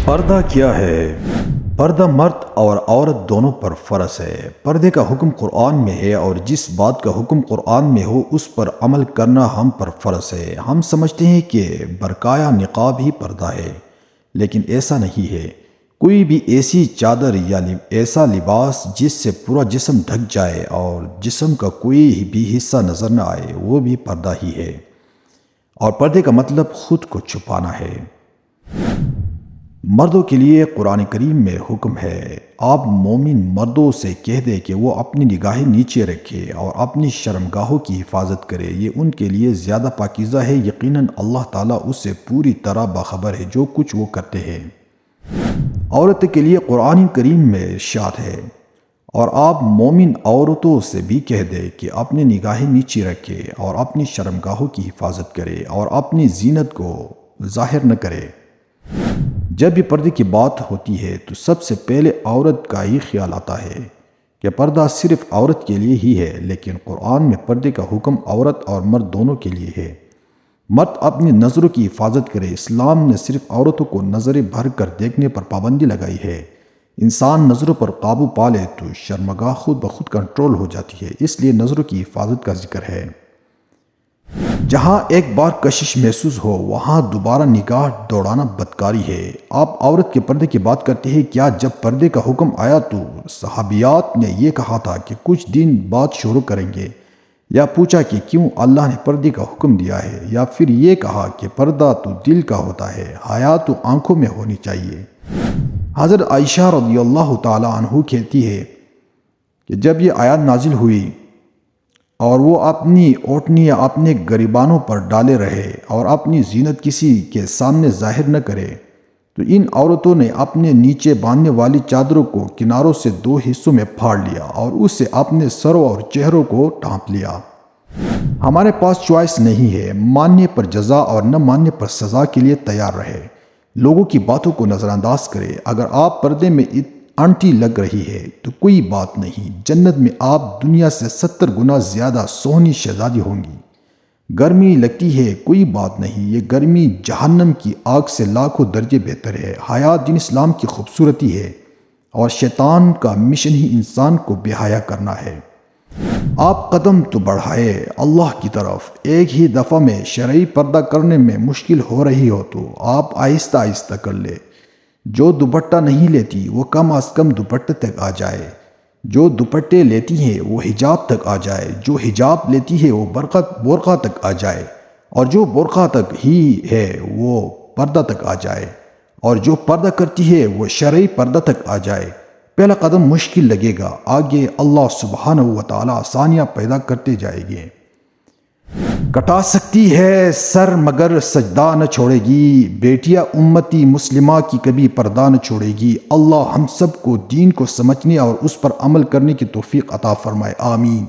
پردہ کیا ہے؟ پردہ مرد اور عورت دونوں پر فرض ہے۔ پردے کا حکم قرآن میں ہے اور جس بات کا حکم قرآن میں ہو اس پر عمل کرنا ہم پر فرض ہے۔ ہم سمجھتے ہیں کہ برقعہ نقاب ہی پردہ ہے، لیکن ایسا نہیں ہے۔ کوئی بھی ایسی چادر یا ایسا لباس جس سے پورا جسم ڈھک جائے اور جسم کا کوئی بھی حصہ نظر نہ آئے، وہ بھی پردہ ہی ہے۔ اور پردے کا مطلب خود کو چھپانا ہے۔ مردوں کے لیے قرآن کریم میں حکم ہے، آپ مومن مردوں سے کہہ دیں کہ وہ اپنی نگاہیں نیچے رکھے اور اپنی شرمگاہوں کی حفاظت کرے، یہ ان کے لیے زیادہ پاکیزہ ہے۔ یقیناً اللہ تعالیٰ اس سے پوری طرح باخبر ہے جو کچھ وہ کرتے ہیں۔ عورت کے لیے قرآن کریم میں ارشاد ہے، اور آپ مومن عورتوں سے بھی کہہ دیں کہ اپنی نگاہیں نیچے رکھے اور اپنی شرمگاہوں کی حفاظت کرے اور اپنی زینت کو ظاہر نہ کرے۔ جب بھی پردے کی بات ہوتی ہے تو سب سے پہلے عورت کا ہی خیال آتا ہے کہ پردہ صرف عورت کے لیے ہی ہے، لیکن قرآن میں پردے کا حکم عورت اور مرد دونوں کے لیے ہے۔ مرد اپنی نظروں کی حفاظت کرے۔ اسلام نے صرف عورتوں کو نظریں بھر کر دیکھنے پر پابندی لگائی ہے۔ انسان نظروں پر قابو پا لے تو شرمگاہ خود بخود کنٹرول ہو جاتی ہے، اس لیے نظروں کی حفاظت کا ذکر ہے۔ جہاں ایک بار کشش محسوس ہو وہاں دوبارہ نگاہ دوڑانا بدکاری ہے۔ آپ عورت کے پردے کی بات کرتے ہیں، کیا جب پردے کا حکم آیا تو صحابیات نے یہ کہا تھا کہ کچھ دن بعد شروع کریں گے، یا پوچھا کہ کیوں اللہ نے پردے کا حکم دیا ہے، یا پھر یہ کہا کہ پردہ تو دل کا ہوتا ہے، حیا تو آنکھوں میں ہونی چاہیے؟ حضرت عائشہ رضی اللہ تعالی عنہ کہتی ہے کہ جب یہ آیات نازل ہوئی اور وہ اپنی اوٹنیاں اپنے گریبانوں پر ڈالے رہے اور اپنی زینت کسی کے سامنے ظاہر نہ کرے، تو ان عورتوں نے اپنے نیچے باندھنے والی چادروں کو کناروں سے دو حصوں میں پھاڑ لیا اور اس سے اپنے سروں اور چہروں کو ڈھانپ لیا۔ ہمارے پاس چوائس نہیں ہے، ماننے پر جزا اور نہ ماننے پر سزا کے لیے تیار رہے، لوگوں کی باتوں کو نظر انداز کرے۔ اگر آپ پردے میں آنٹی لگ رہی ہے تو کوئی بات نہیں، جنت میں آپ دنیا سے 70 گنا زیادہ سونی شہزادی ہوں گی۔ گرمی لگتی ہے، کوئی بات نہیں، یہ گرمی جہنم کی آگ سے لاکھوں درجے بہتر ہے۔ حیات دین اسلام کی خوبصورتی ہے اور شیطان کا مشن ہی انسان کو بے حیا کرنا ہے۔ آپ قدم تو بڑھائے اللہ کی طرف۔ ایک ہی دفعہ میں شرعی پردہ کرنے میں مشکل ہو رہی ہو تو آپ آہستہ آہستہ کر لے۔ جو دوپٹہ نہیں لیتی وہ کم از کم دوپٹے تک آ جائے، جو دوپٹے لیتی ہیں وہ حجاب تک آ جائے، جو حجاب لیتی ہے وہ برقع تک آ جائے، اور جو برقع تک ہی ہے وہ پردہ تک آ جائے، اور جو پردہ کرتی ہے وہ شرعی پردہ تک آ جائے۔ پہلا قدم مشکل لگے گا، آگے اللہ سبحانہ و تعالی آسانیاں پیدا کرتے جائے گے۔ کٹا سکتی ہے سر مگر سجدہ نہ چھوڑے گی، بیٹیاں امتی مسلمہ کی کبھی پردہ نہ چھوڑے گی۔ اللہ ہم سب کو دین کو سمجھنے اور اس پر عمل کرنے کی توفیق عطا فرمائے، آمین۔